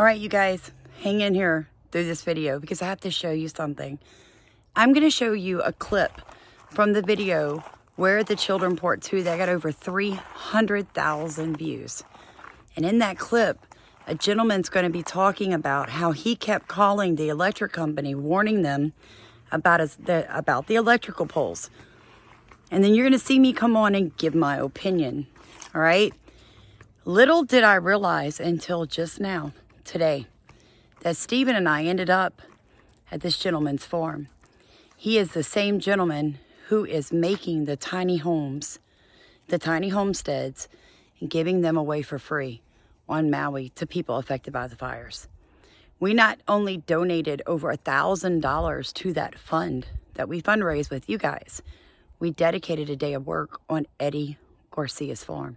All right, you guys, hang in here through this video because I have to show you something. I'm going to show you a clip from the video where the children port to. They got over 300,000 views. And in that clip, a gentleman's going to be talking about how he kept calling the electric company, warning them about the electrical poles. And then you're going to see me come on and give my opinion. All right? Little did I realize until just now, today, that Stephen and I ended up at this gentleman's farm. He is the same gentleman who is making the tiny homes, the tiny homesteads, and giving them away for free on Maui to people affected by the fires. We not only donated over $1,000 to that fund that we fundraised with you guys, we dedicated a day of work on Eddie Garcia's farm.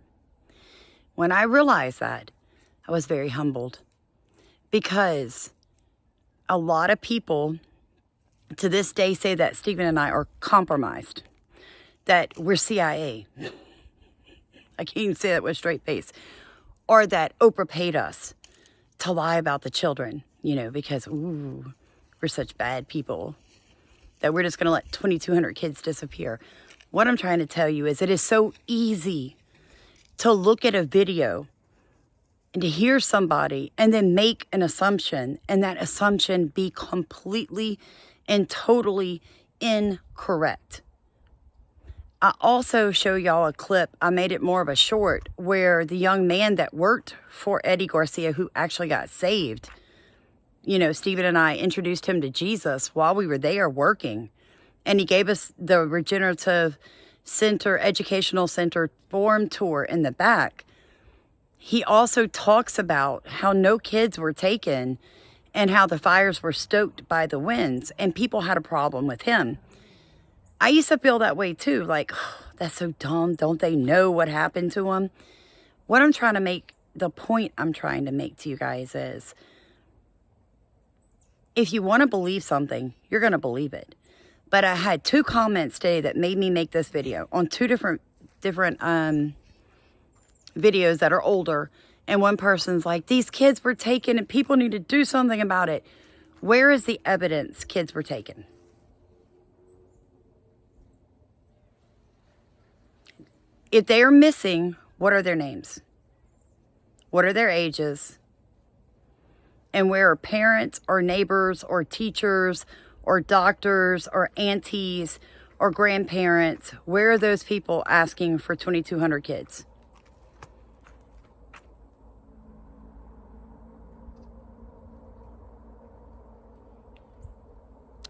When I realized that, I was very humbled because a lot of people to this day say that Stephen and I are compromised, that we're CIA. I can't even say that with a straight face. Or that Oprah paid us to lie about the children, because, we're such bad people that we're just going to let 2,200 kids disappear. What I'm trying to tell you is it is so easy to look at a video and to hear somebody and then make an assumption, and that assumption be completely and totally incorrect. I also show y'all a clip. I made it more of a short where the young man that worked for Eddie Garcia, who actually got saved, Stephen and I introduced him to Jesus while we were there working. And he gave us the Regenerative Center, Educational Center Forum tour in the back. He also talks about how no kids were taken and how the fires were stoked by the winds and people had a problem with him. I used to feel that way too, like, that's so dumb. Don't they know what happened to them? The point I'm trying to make to you guys is, if you want to believe something, you're going to believe it. But I had 2 comments today that made me make this video on 2 different videos that are older. And one person's like, these kids were taken and people need to do something about it. Where is the evidence kids were taken? If they are missing, what are their names? What are their ages? And where are parents or neighbors or teachers or doctors or aunties or grandparents? Where are those people asking for 2,200 kids?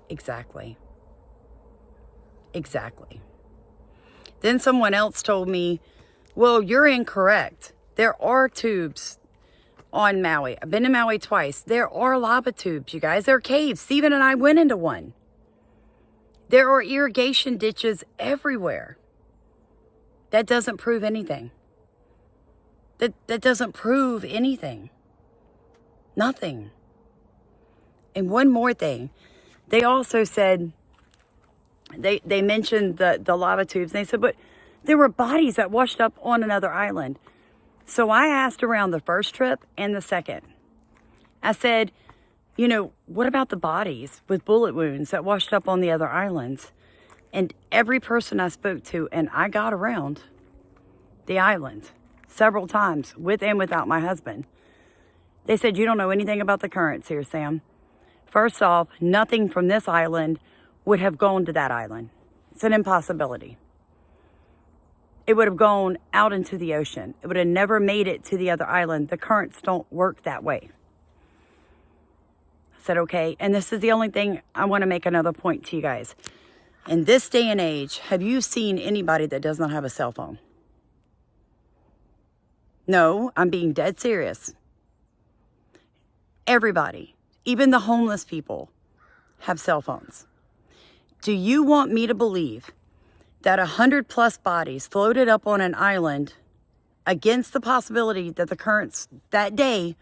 Exactly. Then someone else told me, well, you're incorrect. There are tubes on Maui. I've been to Maui twice. There are lava tubes, you guys. There are caves. Stephen and I went into one. There are irrigation ditches everywhere. That doesn't prove anything. That doesn't prove anything. Nothing. And one more thing. They also said, they mentioned the lava tubes. And they said, but there were bodies that washed up on another island. So I asked around the first trip and the second. I said, what about the bodies with bullet wounds that washed up on the other islands? And every person I spoke to, and I got around the island several times with and without my husband, they said, you don't know anything about the currents here, Sam. First off, nothing from this island would have gone to that island. It's an impossibility. It would have gone out into the ocean. It would have never made it to the other island. The currents don't work that way. I said, okay. And this is the only thing I want to make another point to you guys. In this day and age, have you seen anybody that does not have a cell phone? No, I'm being dead serious. Everybody, even the homeless people, have cell phones. Do you want me to believe that 100+ bodies floated up on an island against the possibility that the currents that day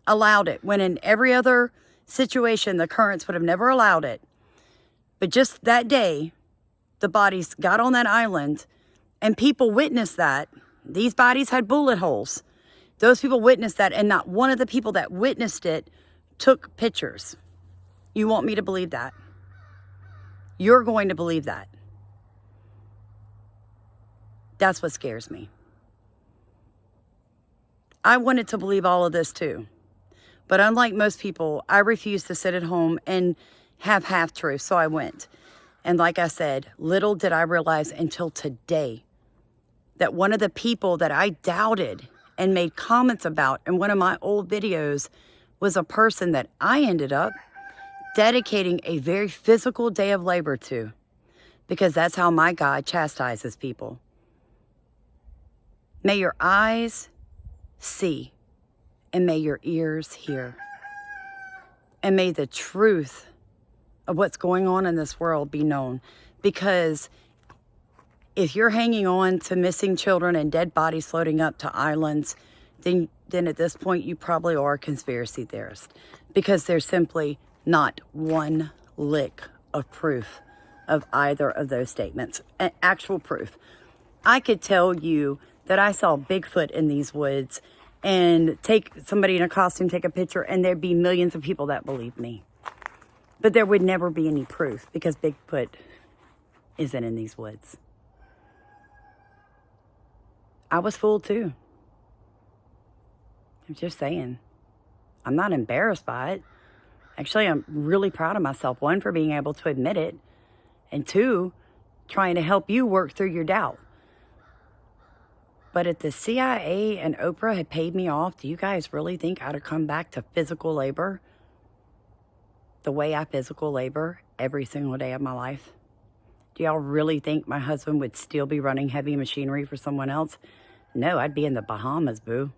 allowed it, when in every other situation the currents would have never allowed it? But just that day, the bodies got on that island and people witnessed that. These bodies had bullet holes. Those people witnessed that, and not one of the people that witnessed it took pictures. You want me to believe that? You're going to believe that. That's what scares me. I wanted to believe all of this too. But unlike most people, I refused to sit at home and have half-truths, so I went. And like I said, little did I realize until today that one of the people that I doubted and made comments about in one of my old videos was a person that I ended up dedicating a very physical day of labor to, because that's how my God chastises people. May your eyes see, and may your ears hear, and may the truth of what's going on in this world be known. Because if you're hanging on to missing children and dead bodies floating up to islands, then at this point you probably are a conspiracy theorist, because there's simply not one lick of proof of either of those statements. Actual proof. I could tell you that I saw Bigfoot in these woods and take somebody in a costume, take a picture, and there'd be millions of people that believe me. But there would never be any proof, because Bigfoot isn't in these woods. I was fooled too. I'm just saying. I'm not embarrassed by it. Actually, I'm really proud of myself. One, for being able to admit it. And two, trying to help you work through your doubt. But if the CIA and Oprah had paid me off, do you guys really think I'd have come back to physical labor the way I physical labor every single day of my life? Do y'all really think my husband would still be running heavy machinery for someone else? No, I'd be in the Bahamas, boo.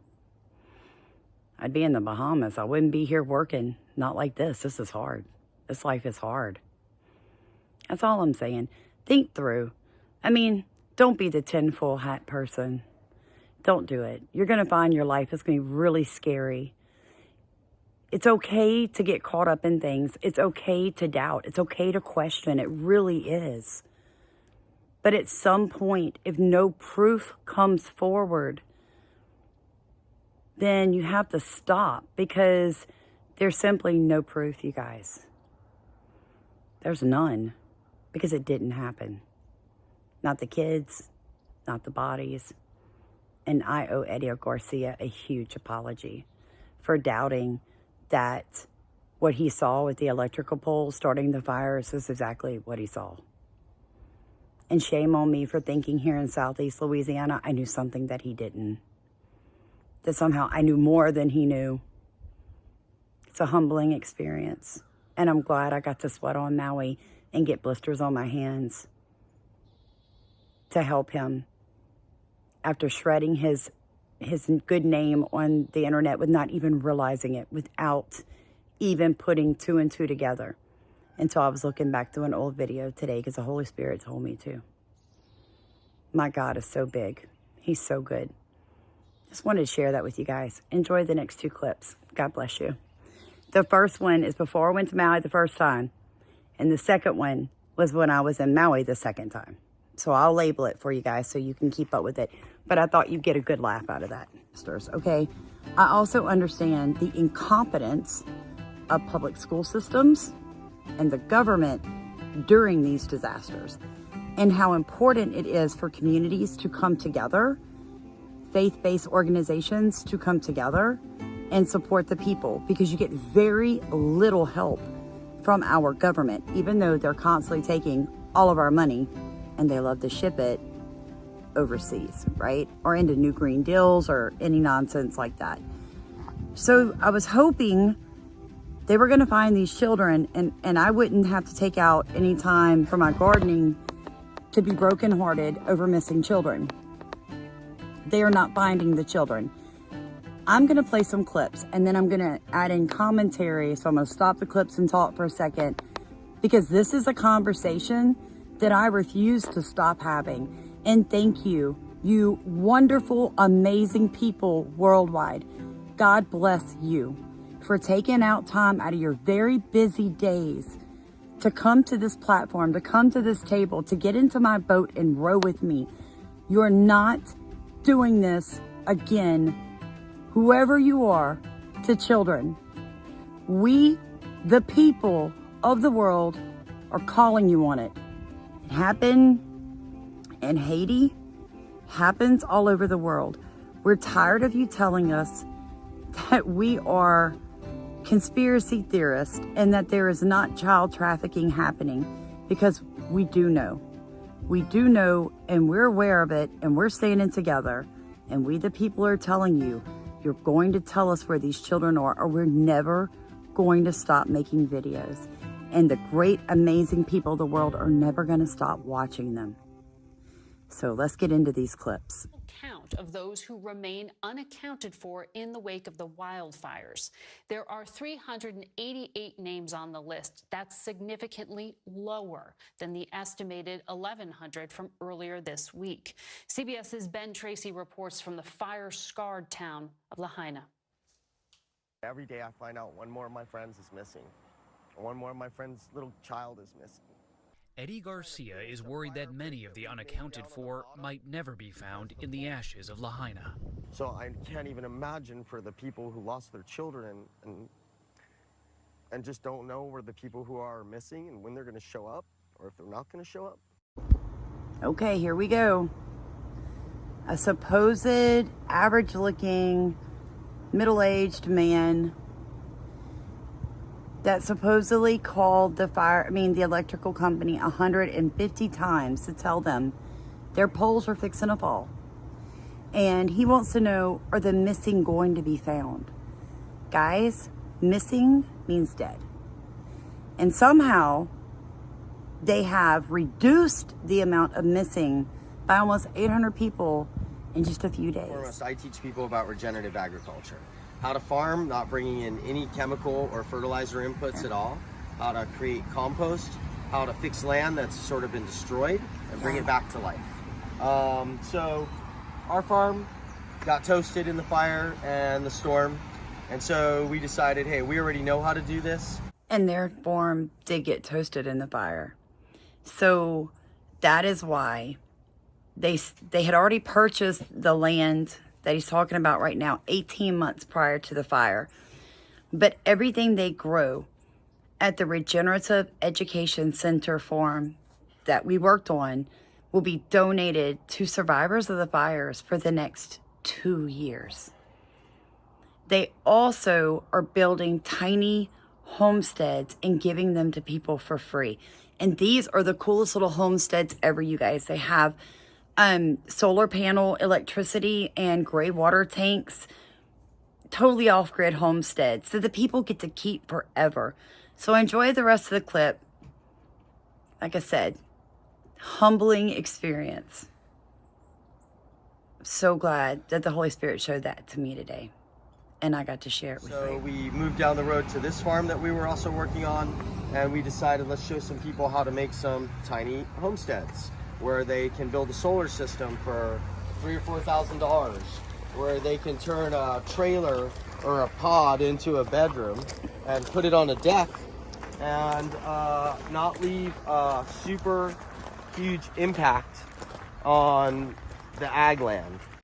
I'd be in the Bahamas. I wouldn't be here working. Not like this. This is hard. This life is hard. That's all I'm saying. Think through. I mean, don't be the tinfoil hat person. Don't do it. You're going to find your life is going to be really scary. It's okay to get caught up in things. It's okay to doubt. It's okay to question. It really is. But at some point, if no proof comes forward, then you have to stop, because there's simply no proof, you guys. There's none, because it didn't happen. Not the kids, not the bodies. And I owe Eddie Garcia a huge apology for doubting that what he saw with the electrical pole starting the fires is exactly what he saw. And shame on me for thinking here in Southeast Louisiana I knew something that he didn't. That somehow I knew more than he knew. It's a humbling experience. And I'm glad I got to sweat on Maui and get blisters on my hands to help him after shredding his good name on the internet with not even realizing it, without even putting two and two together. Until I was looking back through an old video today, because the Holy Spirit told me to. My God is so big. He's so good. Just wanted to share that with you guys. Enjoy the next two clips. God bless you. The first one is before I went to Maui the first time. And the second one was when I was in Maui the second time. So I'll label it for you guys so you can keep up with it. But I thought you'd get a good laugh out of that. Okay? I also understand the incompetence of public school systems and the government during these disasters, and how important it is for communities to come together, faith-based organizations to come together and support the people, because you get very little help from our government, even though they're constantly taking all of our money and they love to ship it overseas, right? Or into new green deals or any nonsense like that. So I was hoping they were going to find these children, and I wouldn't have to take out any time for my gardening to be brokenhearted over missing children. They are not finding the children. I'm going to play some clips, and then I'm going to add in commentary. So I'm going to stop the clips and talk for a second, because this is a conversation that I refuse to stop having. And thank you, you wonderful, amazing people worldwide. God bless you for taking out time out of your very busy days to come to this platform, to come to this table, to get into my boat and row with me. You're not doing this again whoever you are, to children. We, the people of the world, are calling you on it. It happened in Haiti, happens all over the world. We're tired of you telling us that we are conspiracy theorists and that there is not child trafficking happening, because we do know. We do know, and we're aware of it, and we're standing together, and we the people are telling you, you're going to tell us where these children are, or we're never going to stop making videos. And the great, amazing people of the world are never going to stop watching them. So let's get into these clips. Count of those who remain unaccounted for in the wake of the wildfires. There are 388 names on the list. That's significantly lower than the estimated 1,100 from earlier this week. CBS's Ben Tracy reports from the fire-scarred town of Lahaina. Every day I find out one more of my friends is missing. One more of my friends' little child is missing. Eddie Garcia is worried that many of the unaccounted for might never be found in the ashes of Lahaina. So I can't even imagine for the people who lost their children and just don't know where the people who are missing and when they're going to show up, or if they're not going to show up. Okay, here we go. A supposed average-looking, middle-aged man that supposedly called the electrical company 150 times to tell them their poles were fixing to fall. And he wants to know, are the missing going to be found? Guys, missing means dead. And somehow they have reduced the amount of missing by almost 800 people in just a few days. I teach people about regenerative agriculture. How to farm, not bringing in any chemical or fertilizer inputs at all. How to create compost. How to fix land that's sort of been destroyed and bring it back to life. So our farm got toasted in the fire and the storm. And so we decided, hey, we already know how to do this. And their farm did get toasted in the fire. So that is why they had already purchased the land that he's talking about right now 18 months prior to the fire. But everything they grow at the Regenerative Education Center farm that we worked on will be donated to survivors of the fires for the next 2 years. They also are building tiny homesteads and giving them to people for free. And these are the coolest little homesteads ever, you guys. They have solar panel electricity and gray water tanks, totally off-grid homesteads, so the people get to keep forever. So enjoy the rest of the clip. Like I said, humbling experience. So glad that the Holy Spirit showed that to me today, and I got to share it with you. So we moved down the road to this farm that we were also working on, and we decided let's show some people how to make some tiny homesteads where they can build a solar system for $3,000 or $4,000, where they can turn a trailer or a pod into a bedroom and put it on a deck and not leave a super huge impact on the ag land.